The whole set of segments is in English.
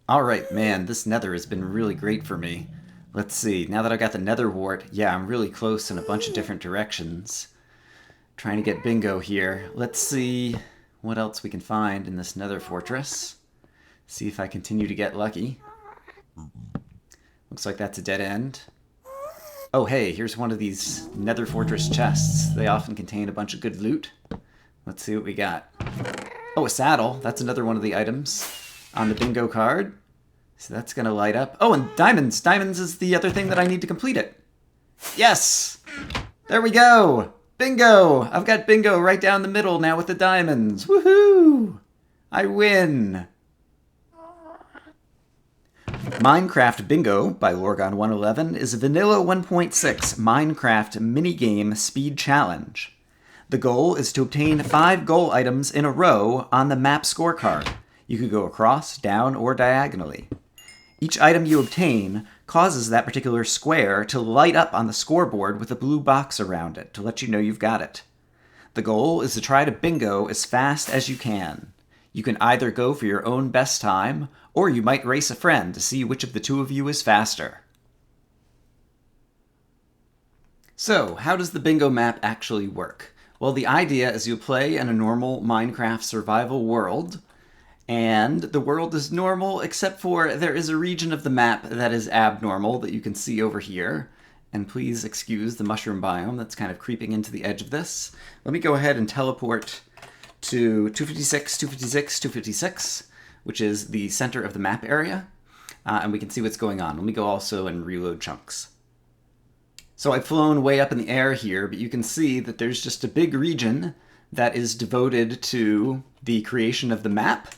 Alright, man, this nether has been really great for me. Let's see, now that I got the nether wart, yeah, I'm really close in a bunch of different directions. Trying to get bingo here. Let's see what else we can find in this nether fortress. See if I continue to get lucky. Looks like that's a dead end. Oh hey, here's one of these nether fortress chests. They often contain a bunch of good loot. Let's see what we got. Oh, a saddle. That's another one of the items on the bingo card. So that's going to light up. Oh, and diamonds. Diamonds is the other thing that I need to complete it. Yes! There we go! Bingo! I've got bingo right down the middle now with the diamonds. Woohoo! I win! Minecraft Bingo by Lorgon111 is a vanilla 1.6 Minecraft minigame speed challenge. The goal is to obtain 5 goal items in a row on the map scorecard. You could go across, down, or diagonally. Each item you obtain causes that particular square to light up on the scoreboard with a blue box around it to let you know you've got it. The goal is to try to bingo as fast as you can. You can either go for your own best time, or you might race a friend to see which of the two of you is faster. So, how does the bingo map actually work? Well, the idea is you play in a normal Minecraft survival world, and the world is normal except for there is a region of the map that is abnormal that you can see over here. And please excuse the mushroom biome that's kind of creeping into the edge of this. Let me go ahead and teleport to 256, 256, 256, which is the center of the map area, and we can see what's going on. Let me go also and reload chunks. So I've flown way up in the air here, but you can see that there's just a big region that is devoted to the creation of the map,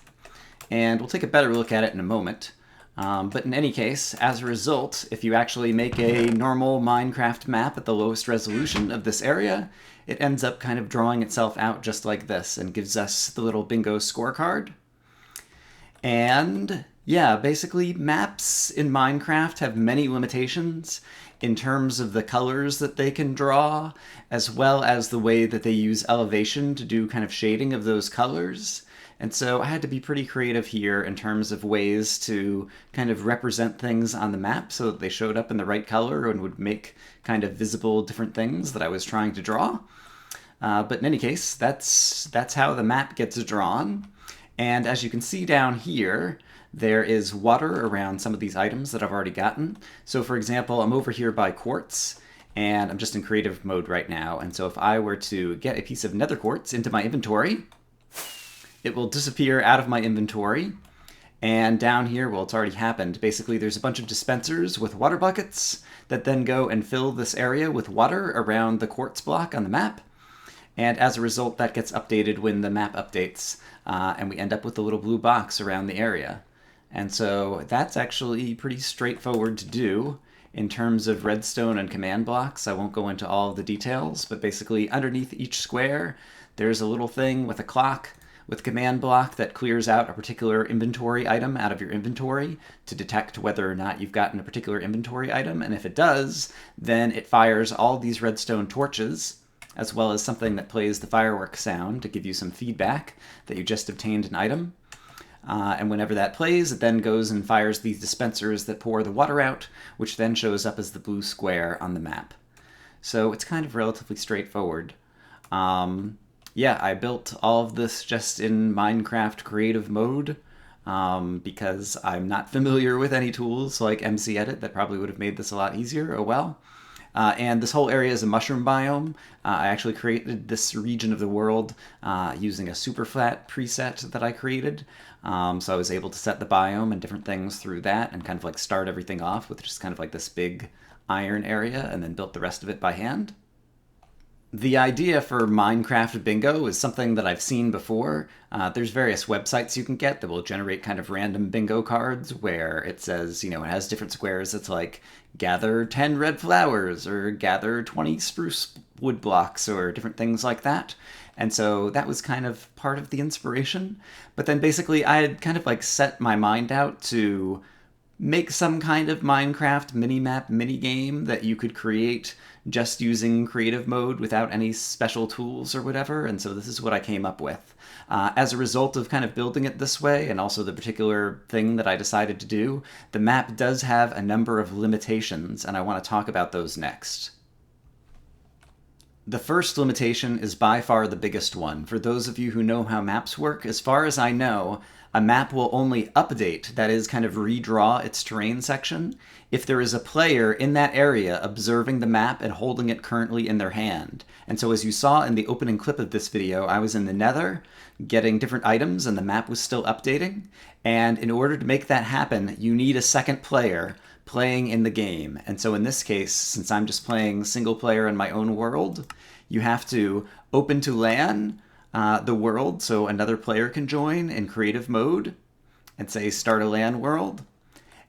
and we'll take a better look at it in a moment. But in any case, as a result, if you actually make a normal Minecraft map at the lowest resolution of this area, it ends up kind of drawing itself out just like this and gives us the little bingo scorecard. And yeah, basically maps in Minecraft have many limitations in terms of the colors that they can draw, as well as the way that they use elevation to do kind of shading of those colors. And so I had to be pretty creative here in terms of ways to kind of represent things on the map so that they showed up in the right color and would make kind of visible different things that I was trying to draw. But in any case, that's how the map gets drawn. And as you can see down here, there is water around some of these items that I've already gotten. So for example, I'm over here by quartz, and I'm just in creative mode right now. And so if I were to get a piece of nether quartz into my inventory, it will disappear out of my inventory. And down here, well, it's already happened. Basically, there's a bunch of dispensers with water buckets that then go and fill this area with water around the quartz block on the map. And as a result, that gets updated when the map updates, and we end up with a little blue box around the area. And so that's actually pretty straightforward to do in terms of redstone and command blocks. I won't go into all of the details, but basically underneath each square, there's a little thing with a clock with command block that clears out a particular inventory item out of your inventory to detect whether or not you've gotten a particular inventory item. And if it does, then it fires all these redstone torches, as well as something that plays the firework sound to give you some feedback that you just obtained an item. And whenever that plays, it then goes and fires these dispensers that pour the water out, which then shows up as the blue square on the map. So it's kind of relatively straightforward. Yeah, I built all of this just in Minecraft creative mode because I'm not familiar with any tools like MC Edit that probably would have made this a lot easier. Oh well. And this whole area is a mushroom biome. I actually created this region of the world using a super flat preset that I created. So I was able to set the biome and different things through that and kind of like start everything off with just kind of like this big iron area and then built the rest of it by hand. The idea for Minecraft Bingo is something that I've seen before. There's various websites you can get that will generate kind of random bingo cards where it says, you know, it has different squares. It's like gather 10 red flowers or gather 20 spruce wood blocks or different things like that. And so that was kind of part of the inspiration. But then basically I had kind of like set my mind out to make some kind of Minecraft minimap minigame that you could create just using creative mode without any special tools or whatever, and so this is what I came up with. As a result of kind of building it this way, and also the particular thing that I decided to do, the map does have a number of limitations, and I want to talk about those next. The first limitation is by far the biggest one. For those of you who know how maps work, as far as I know, a map will only update, that is, kind of redraw its terrain section, if there is a player in that area observing the map and holding it currently in their hand. And so as you saw in the opening clip of this video, I was in the Nether getting different items and the map was still updating. And in order to make that happen, you need a second player playing in the game. And so in this case, since I'm just playing single player in my own world, you have to open to LAN the world so another player can join in creative mode and say start a LAN world.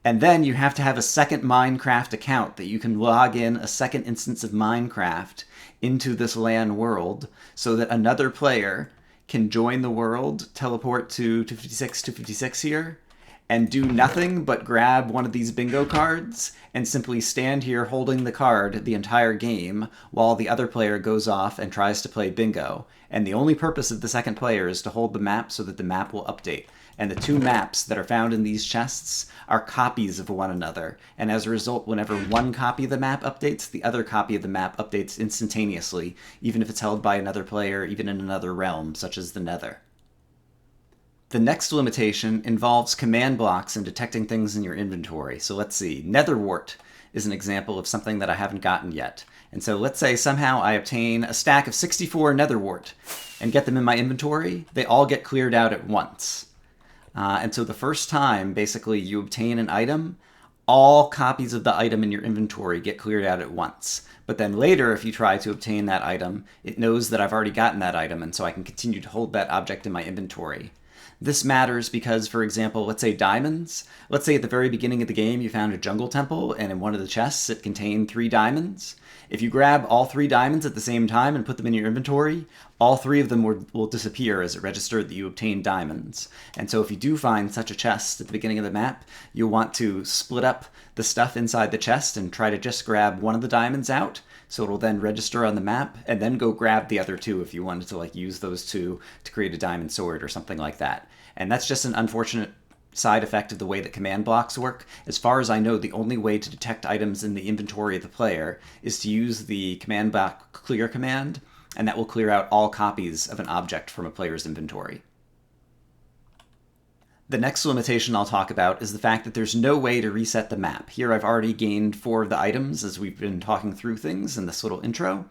And then you have to have a second Minecraft account that you can log in a second instance of Minecraft into this LAN world so that another player can join the world, teleport to 256 here, and do nothing but grab one of these bingo cards and simply stand here holding the card the entire game while the other player goes off and tries to play bingo. And the only purpose of the second player is to hold the map so that the map will update. And the two maps that are found in these chests are copies of one another. And as a result, whenever one copy of the map updates, the other copy of the map updates instantaneously, even if it's held by another player, even in another realm, such as the Nether. The next limitation involves command blocks and detecting things in your inventory. So let's see, Netherwort is an example of something that I haven't gotten yet. And so let's say somehow I obtain a stack of 64 Netherwort and get them in my inventory. They all get cleared out at once. And so the first time, basically, you obtain an item, all copies of the item in your inventory get cleared out at once. But then later, if you try to obtain that item, it knows that I've already gotten that item, and so I can continue to hold that object in my inventory. This matters because, for example, let's say diamonds. Let's say at the very beginning of the game you found a jungle temple, and in one of the chests it contained 3 diamonds. If you grab all 3 diamonds at the same time and put them in your inventory, all 3 of them will disappear as it registered that you obtained diamonds. And so if you do find such a chest at the beginning of the map, you'll want to split up the stuff inside the chest and try to just grab one of the diamonds out, so it'll then register on the map, and then go grab the other 2 if you wanted to use those 2 to create a diamond sword or something like that. And that's just an unfortunate side effect of the way that command blocks work. As far as I know, the only way to detect items in the inventory of the player is to use the command block clear command, and that will clear out all copies of an object from a player's inventory. The next limitation I'll talk about is the fact that there's no way to reset the map. Here I've already gained 4 of the items as we've been talking through things in this little intro,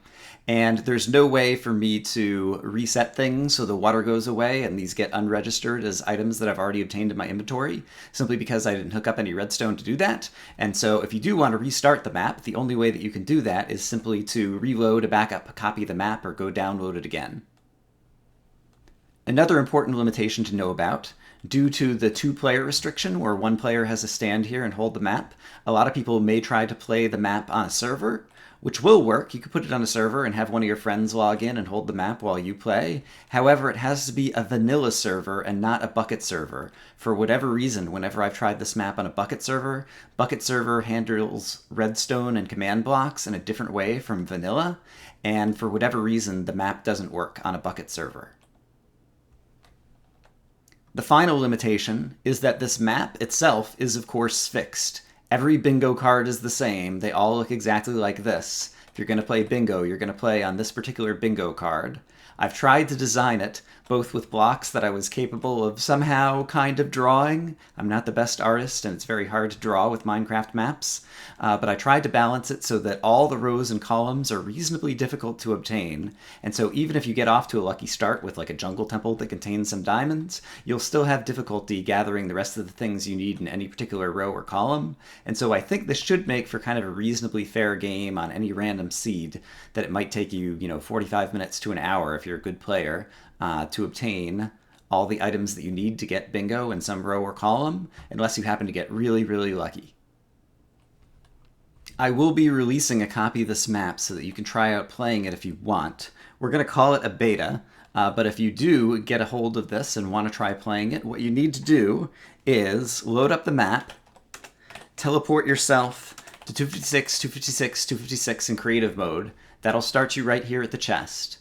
and there's no way for me to reset things so the water goes away and these get unregistered as items that I've already obtained in my inventory, simply because I didn't hook up any redstone to do that. And so if you do want to restart the map, the only way that you can do that is simply to reload a backup copy of the map or go download it again. Another important limitation to know about, due to the 2-player restriction where one player has to stand here and hold the map, a lot of people may try to play the map on a server, which will work. You could put it on a server and have one of your friends log in and hold the map while you play. However, it has to be a vanilla server and not a bucket server. For whatever reason, whenever I've tried this map on a bucket server handles redstone and command blocks in a different way from vanilla, and for whatever reason, the map doesn't work on a bucket server. The final limitation is that this map itself is, of course, fixed. Every bingo card is the same. They all look exactly like this. If you're going to play bingo, you're going to play on this particular bingo card. I've tried to design it, both with blocks that I was capable of somehow kind of drawing. I'm not the best artist, and it's very hard to draw with Minecraft maps, but I tried to balance it so that all the rows and columns are reasonably difficult to obtain. And so even if you get off to a lucky start with like a jungle temple that contains some diamonds, you'll still have difficulty gathering the rest of the things you need in any particular row or column. And so I think this should make for kind of a reasonably fair game on any random seed, that it might take you, 45 minutes to an hour if you're a good player, to obtain all the items that you need to get bingo in some row or column, unless you happen to get really, really lucky. I will be releasing a copy of this map so that you can try out playing it if you want. We're going to call it a beta, but if you do get a hold of this and want to try playing it, what you need to do is load up the map, teleport yourself to 256, 256, 256 in creative mode. That'll start you right here at the chest.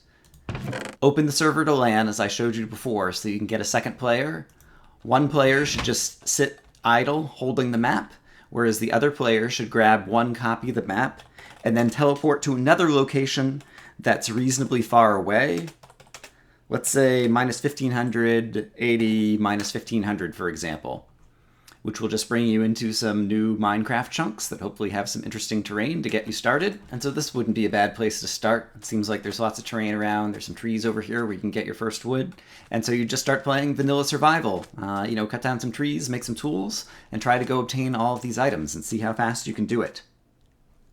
Open the server to LAN as I showed you before so you can get a second player. One player should just sit idle holding the map, whereas the other player should grab one copy of the map and then teleport to another location that's reasonably far away. Let's say minus 1500, 80, minus 1500, for example, which will just bring you into some new Minecraft chunks that hopefully have some interesting terrain to get you started. And so this wouldn't be a bad place to start. It seems like there's lots of terrain around. There's some trees over here where you can get your first wood. And so you just start playing vanilla survival. Cut down some trees, make some tools, and try to go obtain all of these items and see how fast you can do it.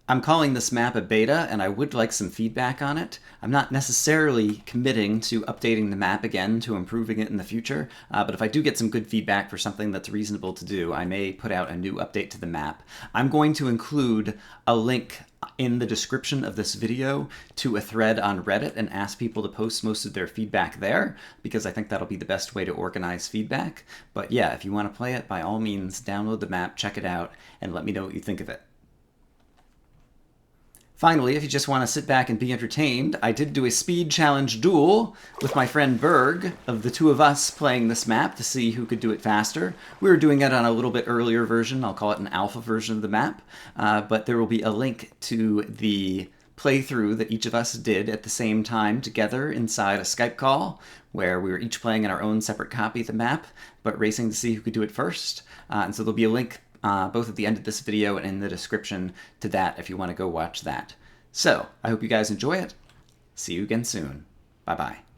I'm calling this map a beta, and I would like some feedback on it. I'm not necessarily committing to updating the map again to improving it in the future, but if I do get some good feedback for something that's reasonable to do, I may put out a new update to the map. I'm going to include a link in the description of this video to a thread on Reddit and ask people to post most of their feedback there, because I think that'll be the best way to organize feedback. But yeah, if you want to play it, by all means, download the map, check it out, and let me know what you think of it. Finally, if you just want to sit back and be entertained, I did do a speed challenge duel with my friend Berg, of the two of us playing this map to see who could do it faster. We were doing it on a little bit earlier version. I'll call it an alpha version of the map, but there will be a link to the playthrough that each of us did at the same time together inside a Skype call, where we were each playing in our own separate copy of the map, but racing to see who could do it first. And so there'll be a link both at the end of this video and in the description to that if you want to go watch that. So, I hope you guys enjoy it. See you again soon. Bye-bye.